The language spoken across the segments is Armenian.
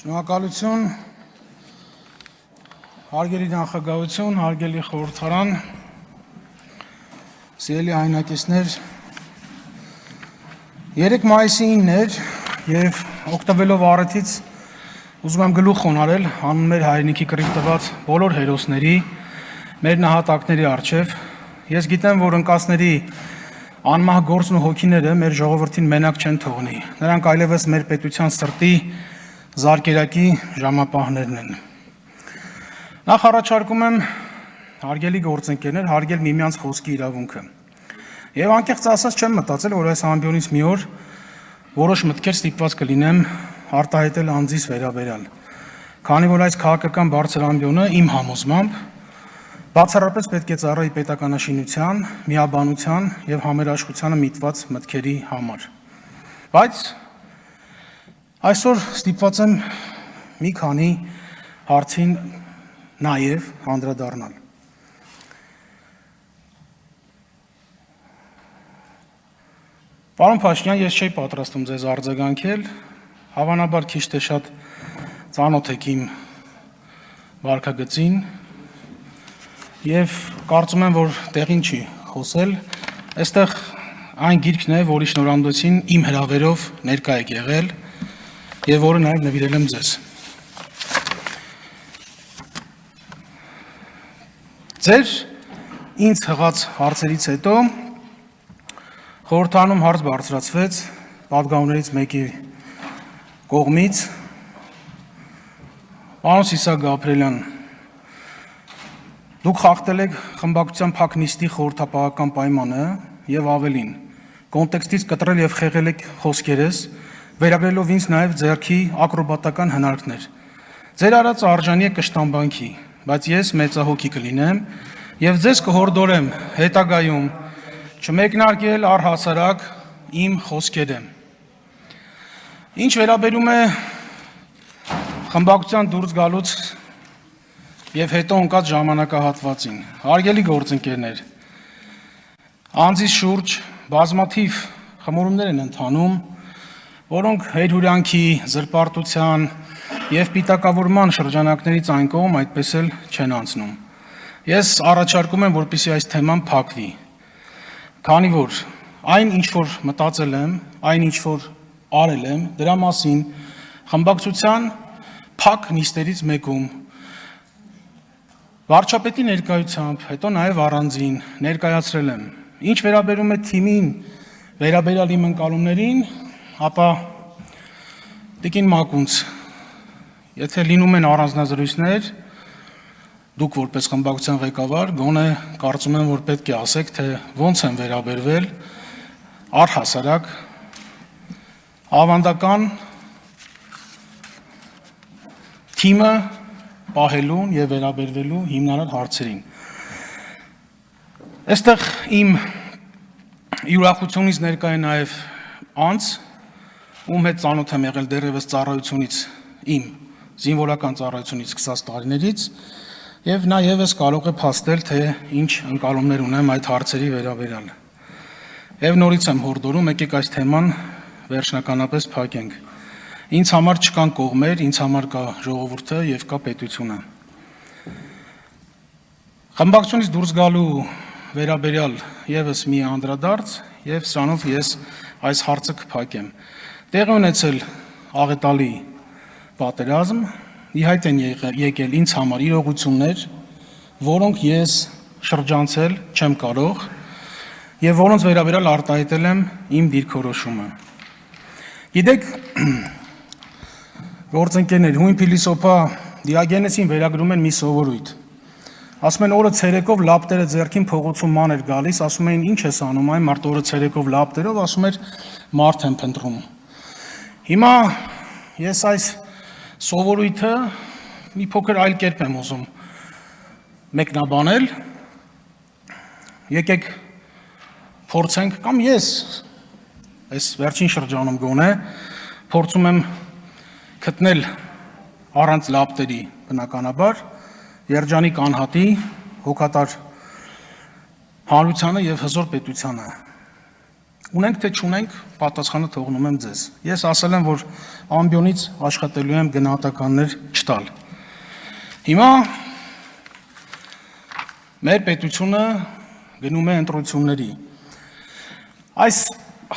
Շնորհակալություն, հարգելի նախագահություն, հարգելի խորհրդարան, սիրելի հայրենակիցներ, 3 մայիսի 9-ն էր եւ օգտվելով առիթից ուզում եմ գլուխ խոնարհել հանուն մեր հայրենիքի կռիվ տված բոլոր հերոսների, մեր նահատակների առջև։ Ես գիտեմ, որ ընկածների անմահ գործն ու հոգիները մեր ժողովրդին մենակ չեն թողնի։ Նրանք այլևս մեր պետության սրտի զարկերակի ժամապահներն են։ Նախ առաջարկում եմ հարգելի գործընկերներ, հարգել միմյանց խոսքի իրավունքը։ Եվ անկեղծ ասած չեմ մտածել, որ այս ամբիոնից մի օր որոշ մտքեր ստիպված կլինեմ արտահայտել անձիս վերաբերյալ։ Քանի որ այս քաղաքական բարձր ամբիոնը իմ համոզմամբ բացառապես պետք է ծառայի պետականաշինության, միաբանության եւ համերաշխությանը միտված մտքերի համար։ Բայց այսօր ստիպված եմ մի քանի հարցին նաև անդրադառնալ։ Պարոն Փաշինյան, ես չէի պատրաստում ձեզ արձագանքել, հավանաբար քիչ թե շատ ծանոթ եք իմ վարքագծին եւ կարծում եմ, որ տեղին չի խոսել։ Այստեղ այն գիրքն է, որի շնորհանդեսին իմ հրավերով ներկա եք եղել եւ որը նաեւ նվիրել եմ ձեզ։ Ձեր ինձ հղած հարցերից հետո խորհրդարանում հարց բարձրացվեց պատգամներից մեկի կողմից, պարոն Սիսակ Գաբրելյան, դուք խախտել եք խմբակցության փակ նիստի խորհրդապահական պայմանը եւ ավելին, կոնտեքստից կտրել եւ խեղել եք խոսքերս, վերագրելով ինձ նաև ձեռքի ակրոբատական հնարքներ։ Ձեր արած արժանի է կշտամբանքի, բայց ես մեծահոգի կլինեմ եւ ձեզ կհորդորեմ հետագայում չմեկնարկել առհասարակ իմ խոսքերը։ Ինչ վերաբերում է խմբակցության դուրս գալուց եւ հետո ընկած ժամանակահատվածին, հարգելի գործընկերներ, անձիս շուրջ բազմաթիվ խմորումներ են ընթանում, որոնք հետհուրանքի, զրպարտության եւ պիտակավորման շրջանակներից այն կողմ այդպես էլ չեն անցնում։ Ես առաջարկում եմ, որպեսզի այս թեման փակվի, քանի որ այն ինչ որ մտածել եմ, այն ինչ որ արել եմ, դրա մասին խմբակցության փակ նիստերից մեկում վարչապետի ներկայությամբ, հետո նաեւ առանձին ներկայացրել եմ։ Ինչ վերաբերում է թիմին, վերաբերյալ իմ ընկալումներին, ապա տիկին Մակունց, եթե լինում են առանձնազրույցներ, դուք որպես խմբակցության ղեկավար, գոնե կարծում եմ, որ պետք է ասեք, թե ոնց են վերաբերվել առհասարակ ավանդական թիմը պահելուն եւ վերաբերվելու հիմնարար հարցերին։ Այստեղ իմ ուրախությունից ներկա է նաեւ անձ, ում հետ ծանոթ եմ եղել դեռևս ծառայությունից, իմ զինվորական ծառայությունից սկսած տարիներից, եւ նա եւս կարող է փաստել, թե ինչ ընկալումներ ունեմ այդ հարցերի վերաբերյալ։ Եվ նորից եմ հորդորում, եկեք այս թեման վերջնականապես փակենք։ Ինձ համար չկան կողմեր, ինձ համար կա ժողովուրդը եւ կա պետությունը։ Խմբակցությունից դուրս գալու վերաբերյալ եւս մի անդրադարձ եւ սրանով ես այս հարցը կփակեմ։ Տեղի ունեցել աղետալի պատերազմ, ի հայտ են եկել ինձ համար իրողություններ, որոնք ես շրջանցել չեմ կարող եւ որոնց վերաբերյալ արտահայտել եմ իմ դիրքորոշումը։ Գիտեք, գործընկերներ, հույն փիլիսոփա Դիոգենեսին վերագրում են մի սովորույթ։ Ասում են օրը ցերեկով լապտերը ձեռքին փողոցում ման էր գալիս, ասում էին ինչ ես անում, այն մարդ օրը ցերեկով լապտերով, ասում էր մարդ եմ փնտրում։ Հիմա ես այս սովորույթը մի փոքր այլ կերպ եմ ուզում մեկնաբանել, եկեք փորձենք, կամ ես այս վերջին շրջանում գոնե փորձում եմ գտնել առանց լապտերի բնականաբար երջանիկ անհատի, հոգատար հանրությանը եւ հզոր պետությանը։ Ունենք թե չունենք, պատասխանը թողնում եմ ձեզ։ Ես ասել եմ, որ ամբիոնից աշխատելու եմ գնահատականներ չտալ։ Հիմա մեր պետությունը գնում է ընտրությունների։ Այս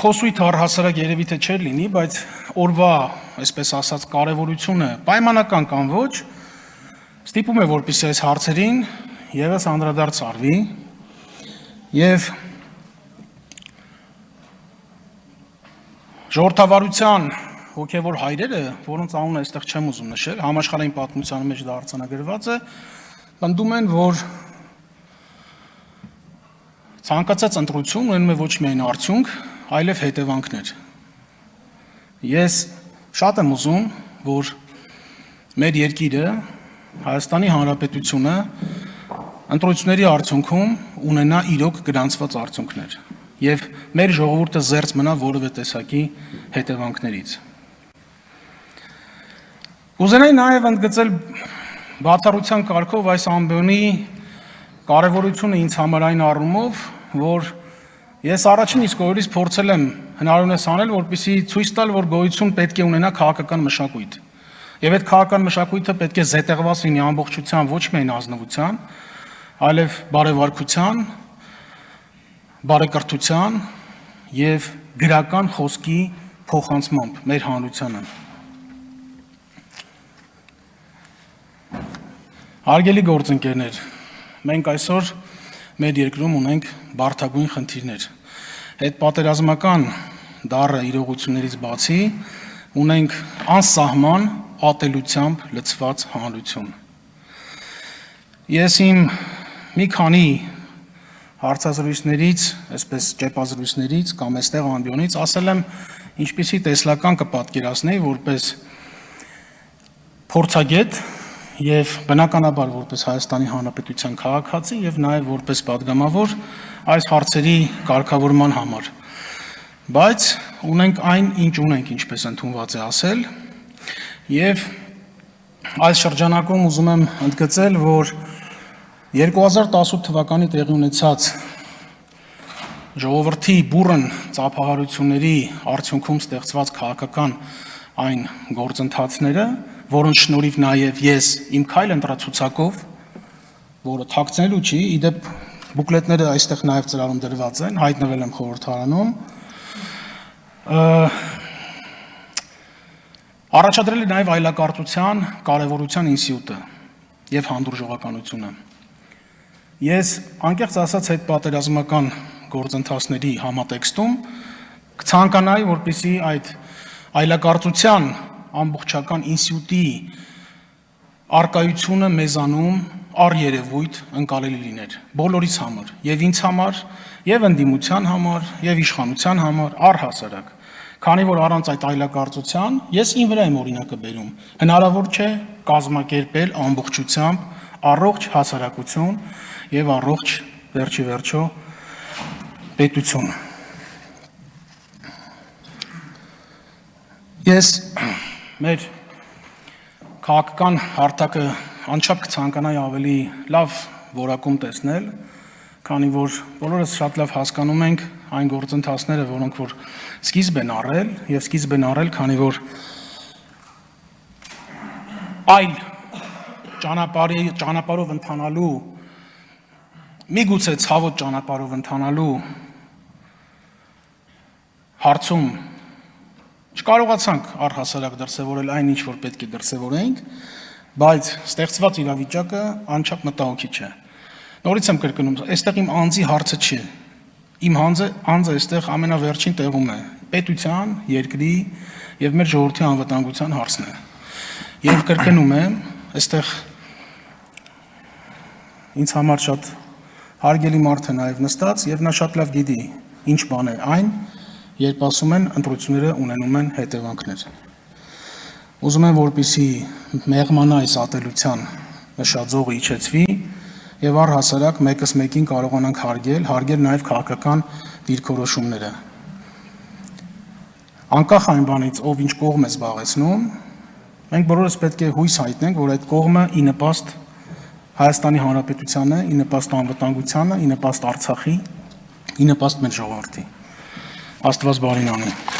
խոսույթը առհասարակ երևի թե չէր լինի, բայց օրվա, այսպես ասած, կարևորությունը պայմանական կամ ոչ, ստիպում է, որպեսզի այս հարցերին ևս անդրադարձ արվի եւ ժողովրդավարության հոգևոր հայրերը, որոնց անունը այստեղ չեմ ուզում նշել, համաշխարհային պատմության մեջ դա արձանագրված է, պնդում են, որ ցանկացած ընտրություն ունենում է ոչ միայն արդյունք, այլև հետևանքներ։ Ես շատ եմ ուզում, որ մեր երկիրը, Հայաստանի Հանրապետությունը ընտրությունների արդյունքում ունենա իրոք գրանցված արդյունքներ եւ մեր ժողովուրդը զերծ մնա որևէ տեսակի հետևանքներից։ Կուզենայի նաեւ ընդգծել բացառության կարգով այս ամբիոնի կարևորությունը ինձ համար այն առումով, որ ես առաջին իսկ օրերից փորձել եմ հնարավորինս անել, որպեսզի ցույց տալ, որ գոյություն պետք է ունենա քաղաքական մշակույթ։ Եվ այդ քաղաքական մշակույթը պետք է զետեղված լինի ամբողջությամբ ոչ միայն ազնվության, այլև բարեվարկության, բարեկրթության եւ գրական խոսքի փոխանցմամբ մեր հանրությանը։ Հարգելի գործընկերներ, մենք այսօր մեր երկրում ունենք բարդագույն խնդիրներ։ Այդ պատերազմական դառը իրողություններից բացի ունենք անսահման ատելությամբ լցված հանրություն։ Ես իմ մի քանի հարցազրույցներից, այսպես ճեպազրույցներից կամ այստեղ ամբիոնից ասել եմ, ինչպիսի տեսլական կպատկերացնեի որպես փորձագետ եւ բնականաբար որպես Հայաստանի Հանրապետության քաղաքացի եւ նաեւ որպես падգամավոր այս հարցերի կարգավորման համար։ Բայց ունենք այն, ինչ ունենք, ինչպես ընդունված է ասել, եւ այս շրջանակում ուզում եմ ընդգծել, որ 2018 թվականի տեղի ունեցած ժողովրդի բուռն ծափահարությունների արդյունքում ստեղծված քաղաքական այն գործընթացները, որոնց շնորհիվ նաև ես իմ քայլ ընտրացուցակով, որը թաքցնելու չի, իդեպ բուկլետները այստեղ նաև ծրարում դրված են, հայտնվել եմ խորհրդարանում, առաջադրել է նաև այլակարծության կարևորության ինստիտուտը եւ հանդուրժողականությունը։ Ես անկեղծ ասած այդ պատերազմական գործընթացների համատեքստում կցանկանայի, որպեսզի այդ այլակարծության ամբողջական ինստիտուտի արկայությունը մեզանում առերևույթ ընկալելի լիներ բոլորիս համար, եւ ինձ համար, եւ ընդդիմության համար, եւ իշխանության համար առհասարակ, քանի որ առանց այդ այլակարծության ես ին վրա եմ օրինակը բերում, հնարավոր չէ կազմակերպել ամբողջությամբ առողջ հասարակություն եւ առողջ վերջի վերջո պետություն։ Ես մեր քաղաքական հարթակը անչափ կցանկանայի ավելի լավ որակում տեսնել, քանի որ բոլորս շատ լավ հասկանում ենք այն գործընթացները, որոնք որ սկիզբ են առել եւ սկիզբ են առել, քանի որ այլ ճանապարհով ընթանալու միգուցե ցավոտ ճանապարհով ընթանալու հարցում չկարողացանք առհասարակ դրսևորել այն, ինչ որ պետք է դրսևորենք, բայց ստեղծված իրավիճակը անչափ մտահոգիչ է։ Նորից եմ կրկնում, այստեղ իմ անձի հարցը չի։ Իմ անձը այստեղ ամենավերջին տեղում է։ Պետության, երկրի եւ մեր ժողովրդի անվտանգության հարցն է։ Եվ կրկնում եմ, այստեղ ինձ համար շատ հարգելի մարդ է նաեւ նստած եւ նա շատ լավ գիտի ինչ բան է այն, երբ ասում են ընտրությունները ունենում են հետևանքներ։ Ուզում եմ, որպեսզի մեղմանա այս ատելության նշաձողը իջեցվի եւ առհասարակ մեկս մեկին կարողանանք հարգել նաեւ քաղաքական դիրքորոշումները։ Անկախ այն բանից, ով ինչ կողմ է զբաղեցնում, մենք բոլորս պետք է հույս հայտնենք, որ այդ կողմը ի նպաստ Հայաստանի Հանրապետությանը, ի նպաստ անվտանգությանը, ի նպաստ Արցախի, ի նպաստ մեր ժողովրդի։ Աստված բարին անի։